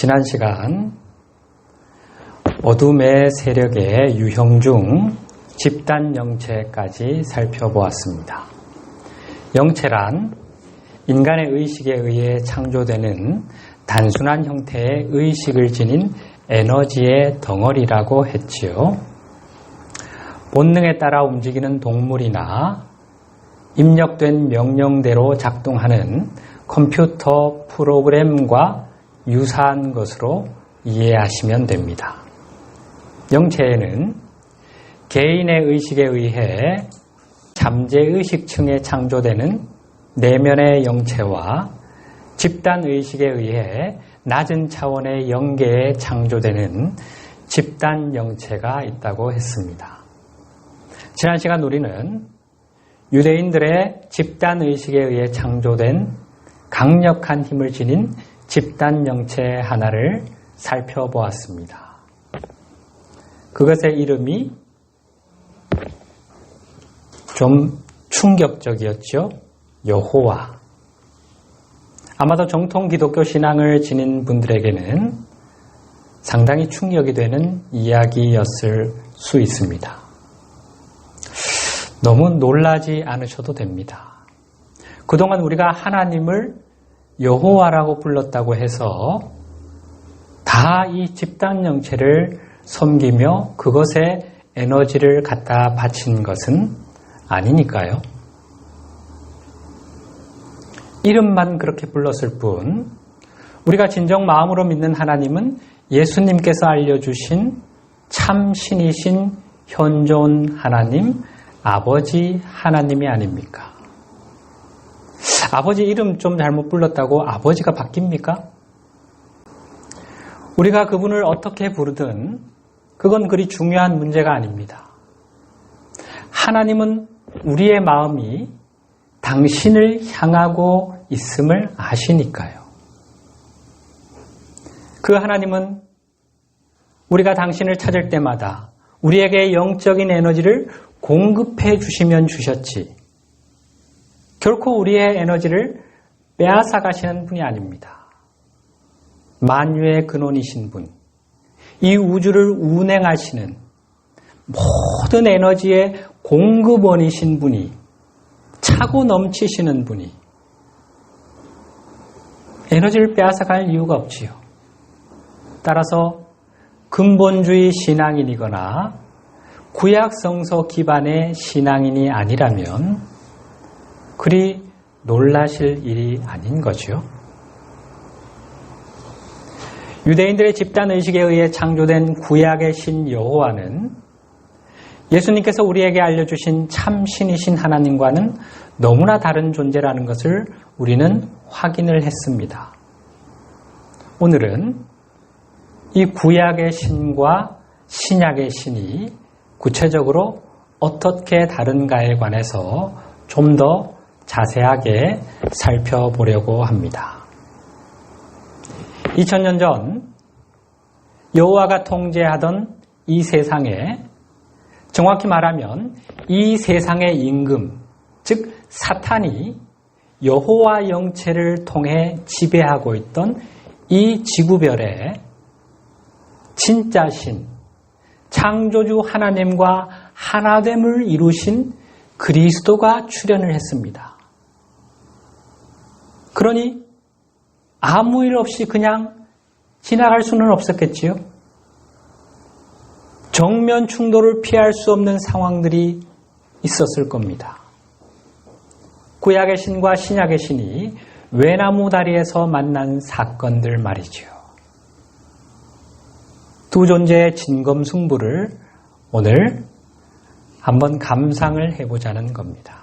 지난 시간 어둠의 세력의 유형 중 집단 영체까지 살펴보았습니다. 영체란 인간의 의식에 의해 창조되는 단순한 형태의 의식을 지닌 에너지의 덩어리라고 했지요. 본능에 따라 움직이는 동물이나 입력된 명령대로 작동하는 컴퓨터 프로그램과 유사한 것으로 이해하시면 됩니다. 영체에는 개인의 의식에 의해 잠재의식층에 창조되는 내면의 영체와 집단의식에 의해 낮은 차원의 영계에 창조되는 집단 영체가 있다고 했습니다. 지난 시간 우리는 유대인들의 집단의식에 의해 창조된 강력한 힘을 지닌 집단 영체 하나를 살펴보았습니다. 그것의 이름이 좀 충격적이었죠. 여호와. 아마도 정통 기독교 신앙을 지닌 분들에게는 상당히 충격이 되는 이야기였을 수 있습니다. 너무 놀라지 않으셔도 됩니다. 그동안 우리가 하나님을 여호와라고 불렀다고 해서 다 이 집단 영체를 섬기며 그것에 에너지를 갖다 바친 것은 아니니까요. 이름만 그렇게 불렀을 뿐 우리가 진정 마음으로 믿는 하나님은 예수님께서 알려주신 참 신이신 현존 하나님, 아버지 하나님이 아닙니까? 아버지 이름 좀 잘못 불렀다고 아버지가 바뀝니까? 우리가 그분을 어떻게 부르든 그건 그리 중요한 문제가 아닙니다. 하나님은 우리의 마음이 당신을 향하고 있음을 아시니까요. 그 하나님은 우리가 당신을 찾을 때마다 우리에게 영적인 에너지를 공급해 주시면 주셨지 결코 우리의 에너지를 빼앗아 가시는 분이 아닙니다. 만유의 근원이신 분, 이 우주를 운행하시는 모든 에너지의 공급원이신 분이 차고 넘치시는 분이 에너지를 빼앗아 갈 이유가 없지요. 따라서 근본주의 신앙인이거나 구약성서 기반의 신앙인이 아니라면 그리 놀라실 일이 아닌 거죠. 유대인들의 집단의식에 의해 창조된 구약의 신 여호와는 예수님께서 우리에게 알려주신 참 신이신 하나님과는 너무나 다른 존재라는 것을 우리는 확인을 했습니다. 오늘은 이 구약의 신과 신약의 신이 구체적으로 어떻게 다른가에 관해서 좀 더 자세하게 살펴보려고 합니다. 2000년 전 여호와가 통제하던 이 세상에 정확히 말하면 이 세상의 임금, 즉 사탄이 여호와 영체를 통해 지배하고 있던 이 지구별에 진짜 신, 창조주 하나님과 하나됨을 이루신 그리스도가 출현을 했습니다. 그러니 아무 일 없이 그냥 지나갈 수는 없었겠지요. 정면 충돌을 피할 수 없는 상황들이 있었을 겁니다. 구약의 신과 신약의 신이 외나무 다리에서 만난 사건들 말이죠. 두 존재의 진검승부를 오늘 한번 감상을 해보자는 겁니다.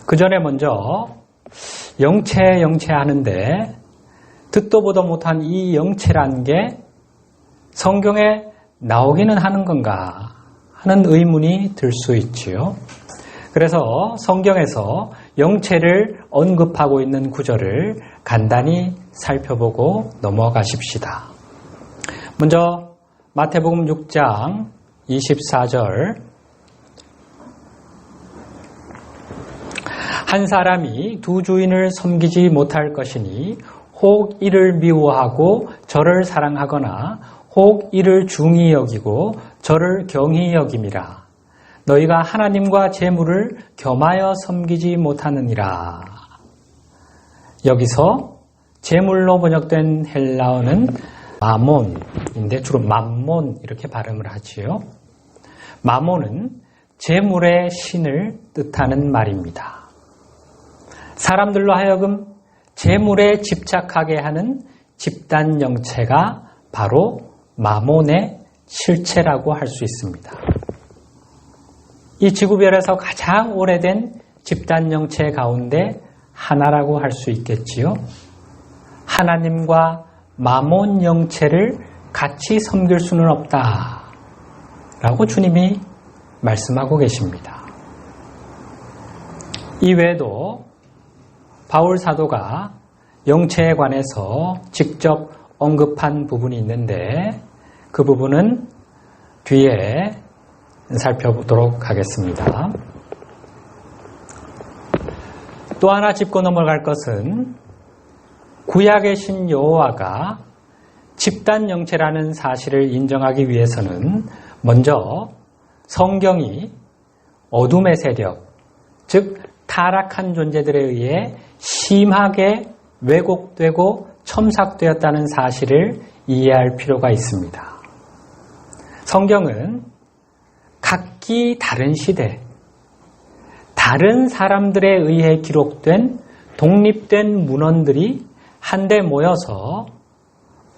그 전에 먼저 영체 하는데 듣도 보도 못한 이 영체란 게 성경에 나오기는 하는 건가 하는 의문이 들 수 있지요. 그래서 성경에서 영체를 언급하고 있는 구절을 간단히 살펴보고 넘어가십시다. 먼저 마태복음 6장 24절 한 사람이 두 주인을 섬기지 못할 것이니 혹 이를 미워하고 저를 사랑하거나 혹 이를 중히 여기고 저를 경히 여김이라. 너희가 하나님과 재물을 겸하여 섬기지 못하느니라. 여기서 재물로 번역된 헬라어는 마몬인데 주로 맘몬 이렇게 발음을 하지요. 마몬은 재물의 신을 뜻하는 말입니다. 사람들로 하여금 재물에 집착하게 하는 집단 영체가 바로 마몬의 실체라고 할 수 있습니다. 이 지구별에서 가장 오래된 집단 영체 가운데 하나라고 할 수 있겠지요. 하나님과 마몬 영체를 같이 섬길 수는 없다 라고 주님이 말씀하고 계십니다. 이외에도 바울 사도가 영체에 관해서 직접 언급한 부분이 있는데 그 부분은 뒤에 살펴보도록 하겠습니다. 또 하나 짚고 넘어갈 것은 구약의 신 여호와가 집단 영체라는 사실을 인정하기 위해서는 먼저 성경이 어둠의 세력, 즉 타락한 존재들에 의해 심하게 왜곡되고 첨삭되었다는 사실을 이해할 필요가 있습니다. 성경은 각기 다른 시대, 다른 사람들에 의해 기록된 독립된 문헌들이 한데 모여서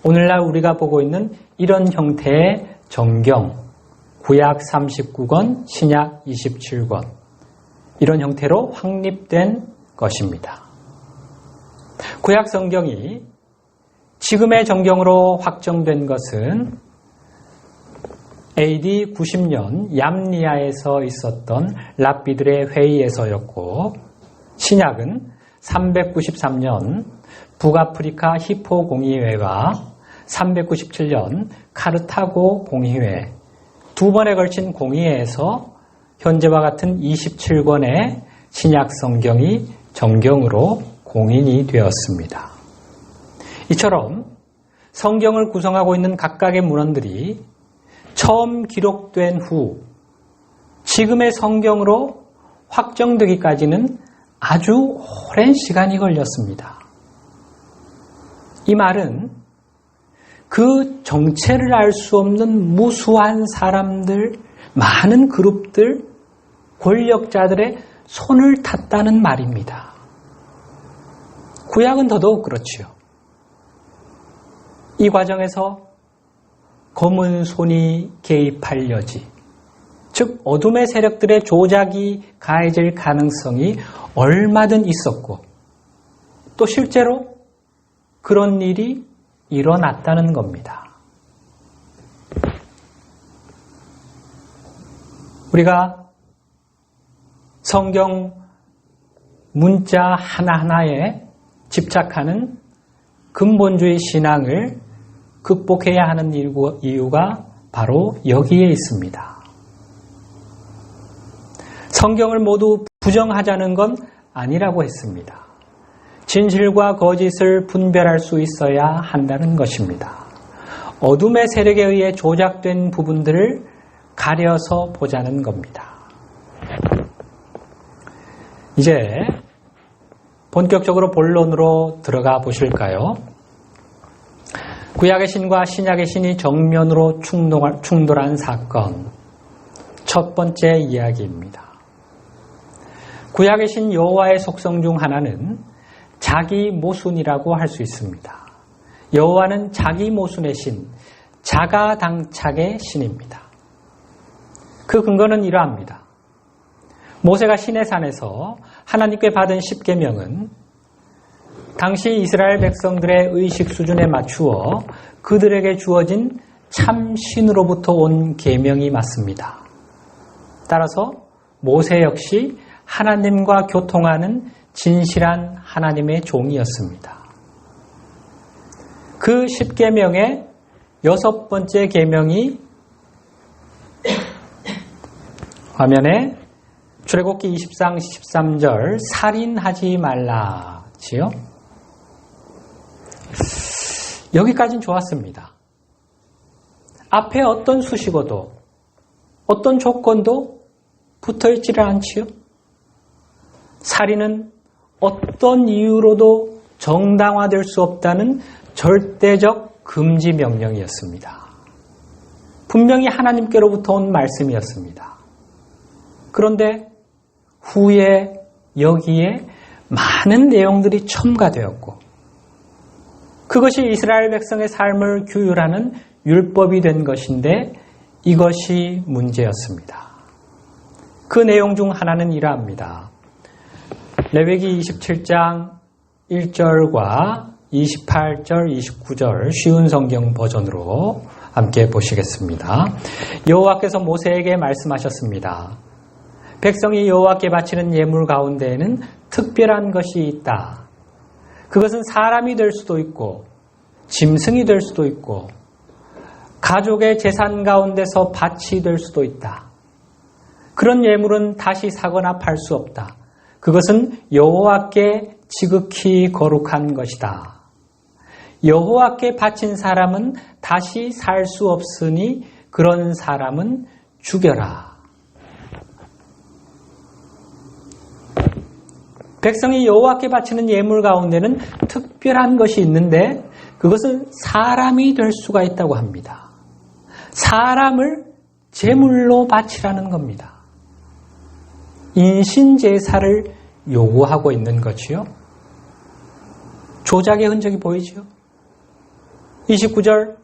오늘날 우리가 보고 있는 이런 형태의 정경, 구약 39권, 신약 27권 이런 형태로 확립된 것입니다. 구약 성경이 지금의 정경으로 확정된 것은 AD 90년 얌리아에서 있었던 랍비들의 회의에서였고 신약은 393년 북아프리카 히포 공의회와 397년 카르타고 공의회 두 번에 걸친 공의회에서 현재와 같은 27권의 신약 성경이 정경으로 공인이 되었습니다. 이처럼 성경을 구성하고 있는 각각의 문헌들이 처음 기록된 후 지금의 성경으로 확정되기까지는 아주 오랜 시간이 걸렸습니다. 이 말은 그 정체를 알 수 없는 무수한 사람들, 많은 그룹들, 권력자들의 손을 탔다는 말입니다. 구약은 더더욱 그렇지요. 이 과정에서 검은 손이 개입할 여지, 즉 어둠의 세력들의 조작이 가해질 가능성이 얼마든 있었고 또 실제로 그런 일이 일어났다는 겁니다. 우리가 성경 문자 하나하나에 집착하는 근본주의 신앙을 극복해야 하는 이유가 바로 여기에 있습니다. 성경을 모두 부정하자는 건 아니라고 했습니다. 진실과 거짓을 분별할 수 있어야 한다는 것입니다. 어둠의 세력에 의해 조작된 부분들을 가려서 보자는 겁니다. 이제 본격적으로 본론으로 들어가 보실까요? 구약의 신과 신약의 신이 정면으로 충돌한 사건, 첫 번째 이야기입니다. 구약의 신 여호와의 속성 중 하나는 자기 모순이라고 할 수 있습니다. 여호와는 자기 모순의 신, 자가당착의 신입니다. 그 근거는 이러합니다. 모세가 시내산에서 하나님께 받은 십계명은 당시 이스라엘 백성들의 의식 수준에 맞추어 그들에게 주어진 참 신으로부터 온 계명이 맞습니다. 따라서 모세 역시 하나님과 교통하는 진실한 하나님의 종이었습니다. 그 십계명의 여섯 번째 계명이 화면에 출애굽기 20장 13절 살인하지 말라지요. 여기까지는 좋았습니다. 앞에 어떤 수식어도 어떤 조건도 붙어있지를 않지요. 살인은 어떤 이유로도 정당화될 수 없다는 절대적 금지 명령이었습니다. 분명히 하나님께로부터 온 말씀이었습니다. 그런데 후에 여기에 많은 내용들이 첨가되었고 그것이 이스라엘 백성의 삶을 규율하는 율법이 된 것인데 이것이 문제였습니다. 그 내용 중 하나는 이러합니다. 레위기 27장 1절과 28절, 29절 쉬운 성경 버전으로 함께 보시겠습니다. 여호와께서 모세에게 말씀하셨습니다. 백성이 여호와께 바치는 예물 가운데에는 특별한 것이 있다. 그것은 사람이 될 수도 있고 짐승이 될 수도 있고 가족의 재산 가운데서 밭이 될 수도 있다. 그런 예물은 다시 사거나 팔 수 없다. 그것은 여호와께 지극히 거룩한 것이다. 여호와께 바친 사람은 다시 살 수 없으니 그런 사람은 죽여라. 백성이 여호와께 바치는 예물 가운데는 특별한 것이 있는데 그것은 사람이 될 수가 있다고 합니다. 사람을 제물로 바치라는 겁니다. 인신제사를 요구하고 있는 것이요. 조작의 흔적이 보이죠. 29절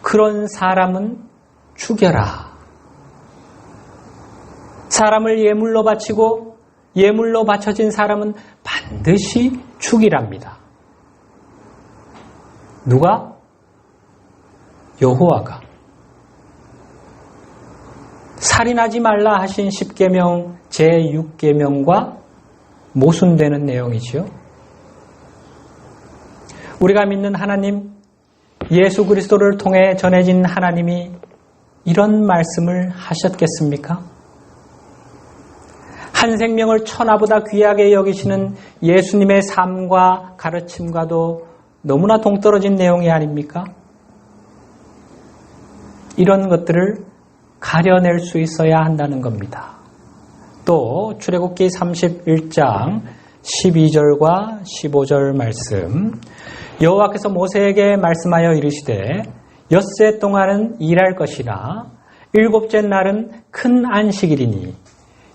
그런 사람은 죽여라. 사람을 예물로 바치고 예물로 바쳐진 사람은 반드시 죽이랍니다. 누가? 여호와가. 살인하지 말라 하신 10계명 제6계명과 모순되는 내용이지요. 우리가 믿는 하나님, 예수 그리스도를 통해 전해진 하나님이 이런 말씀을 하셨겠습니까? 한 생명을 천하보다 귀하게 여기시는 예수님의 삶과 가르침과도 너무나 동떨어진 내용이 아닙니까? 이런 것들을 가려낼 수 있어야 한다는 겁니다. 또 출애굽기 31장 12절과 15절 말씀 여호와께서 모세에게 말씀하여 이르시되 엿새 동안은 일할 것이나 일곱째 날은 큰 안식일이니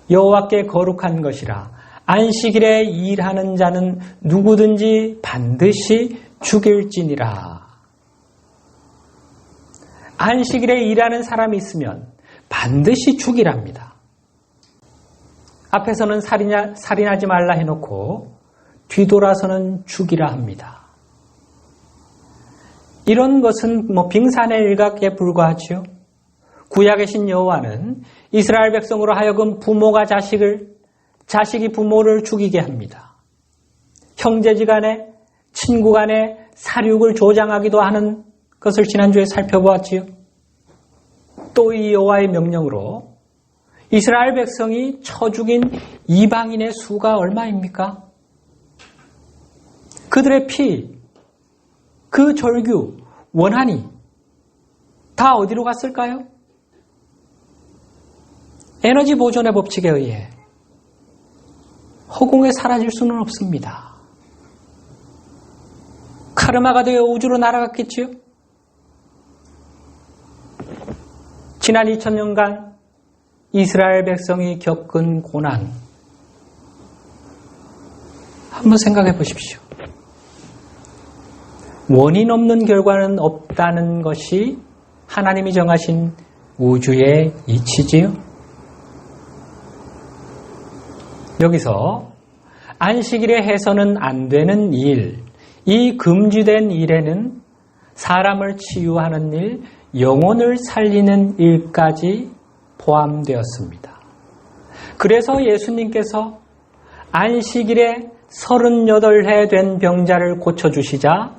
여호와께 거룩한 것이라 안식일에 일하는 자는 누구든지 반드시 죽일지니라. 안식일에 일하는 사람이 있으면 반드시 죽이랍니다. 앞에서는 살인하지 말라 해놓고 뒤돌아서는 죽이라 합니다. 이런 것은 빙산의 일각에 불과하지요. 구약에 신 여호와는 이스라엘 백성으로 하여금 부모가 자식이 부모를 죽이게 합니다. 형제지간에 친구간에 사륙을 조장하기도 하는 것을 지난주에 살펴보았지요. 또 이 여호와의 명령으로 이스라엘 백성이 쳐 죽인 이방인의 수가 얼마입니까? 그들의 피, 그 절규, 원한이 다 어디로 갔을까요? 에너지 보존의 법칙에 의해 허공에 사라질 수는 없습니다. 카르마가 되어 우주로 날아갔겠지요? 지난 2000년간 이스라엘 백성이 겪은 고난 한번 생각해 보십시오. 원인 없는 결과는 없다는 것이 하나님이 정하신 우주의 이치지요. 여기서 안식일에 해서는 안 되는 일, 이 금지된 일에는 사람을 치유하는 일, 영혼을 살리는 일까지 포함되었습니다. 그래서 예수님께서 안식일에 38해 된 병자를 고쳐주시자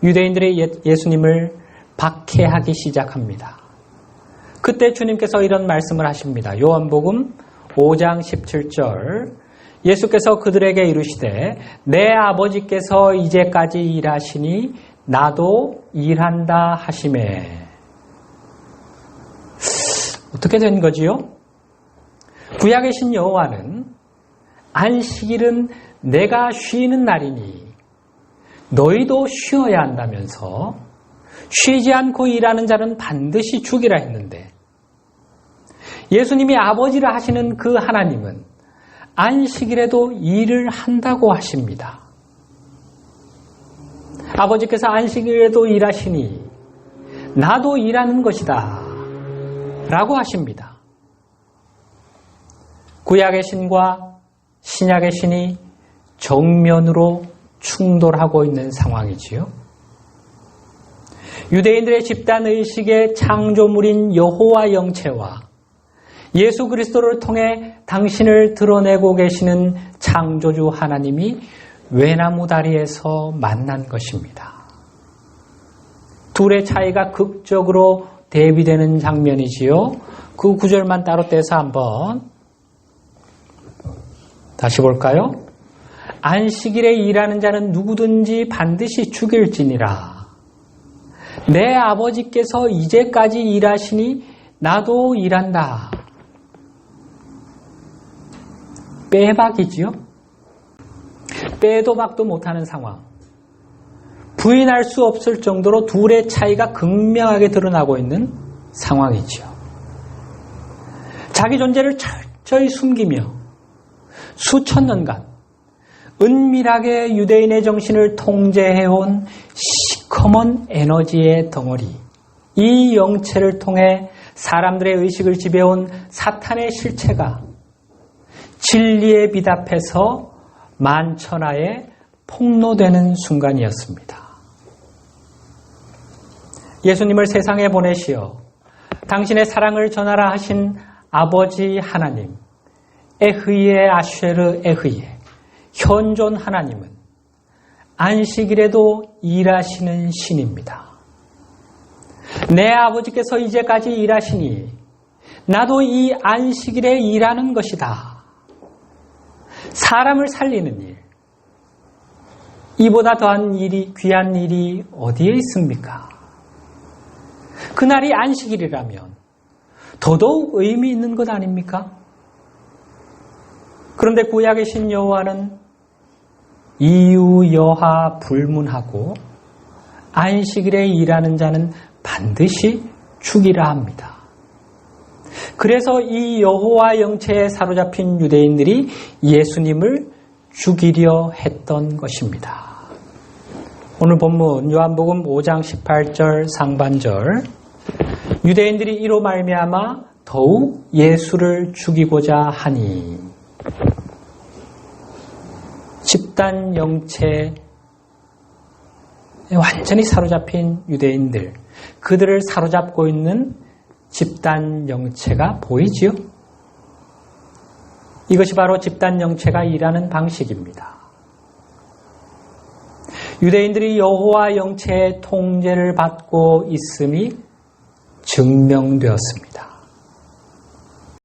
유대인들이 예수님을 박해하기 시작합니다. 그때 주님께서 이런 말씀을 하십니다. 요한복음 5장 17절 예수께서 그들에게 이르시되 내 아버지께서 이제까지 일하시니 나도 일한다 하시매. 어떻게 된 거지요? 구약의 신 여호와는 안식일은 내가 쉬는 날이니 너희도 쉬어야 한다면서 쉬지 않고 일하는 자는 반드시 죽이라 했는데, 예수님이 아버지라 하시는 그 하나님은 안식일에도 일을 한다고 하십니다. 아버지께서 안식일에도 일하시니 나도 일하는 것이다 라고 하십니다. 구약의 신과 신약의 신이 정면으로 충돌하고 있는 상황이지요. 유대인들의 집단의식의 창조물인 여호와 영체와 예수 그리스도를 통해 당신을 드러내고 계시는 창조주 하나님이 외나무 다리에서 만난 것입니다. 둘의 차이가 극적으로 대비되는 장면이지요. 그 구절만 따로 떼서 한번 다시 볼까요? 안식일에 일하는 자는 누구든지 반드시 죽일지니라. 내 아버지께서 이제까지 일하시니 나도 일한다. 빼박이지요? 빼도 박도 못하는 상황. 부인할 수 없을 정도로 둘의 차이가 극명하게 드러나고 있는 상황이지요. 자기 존재를 철저히 숨기며 수천 년간 은밀하게 유대인의 정신을 통제해온 시커먼 에너지의 덩어리, 이 영체를 통해 사람들의 의식을 지배해온 사탄의 실체가 진리의 빛 앞에서 만천하에 폭로되는 순간이었습니다. 예수님을 세상에 보내시어 당신의 사랑을 전하라 하신 아버지 하나님, 에흐예 아쉐르 에흐예, 현존 하나님은 안식일에도 일하시는 신입니다. 내 아버지께서 이제까지 일하시니 나도 이 안식일에 일하는 것이다. 사람을 살리는 일, 이보다 더한 일이, 귀한 일이 어디에 있습니까? 그날이 안식일이라면 더더욱 의미 있는 것 아닙니까? 그런데 구약의 신 여호와는 이유 여하 불문하고 안식일에 일하는 자는 반드시 죽이라 합니다. 그래서 이 여호와 영체에 사로잡힌 유대인들이 예수님을 죽이려 했던 것입니다. 오늘 본문 요한복음 5장 18절 상반절, 유대인들이 이로 말미암아 더욱 예수를 죽이고자 하니, 집단 영체에 완전히 사로잡힌 유대인들, 그들을 사로잡고 있는 집단 영체가 보이지요? 이것이 바로 집단 영체가 일하는 방식입니다. 유대인들이 여호와 영체의 통제를 받고 있음이 증명되었습니다.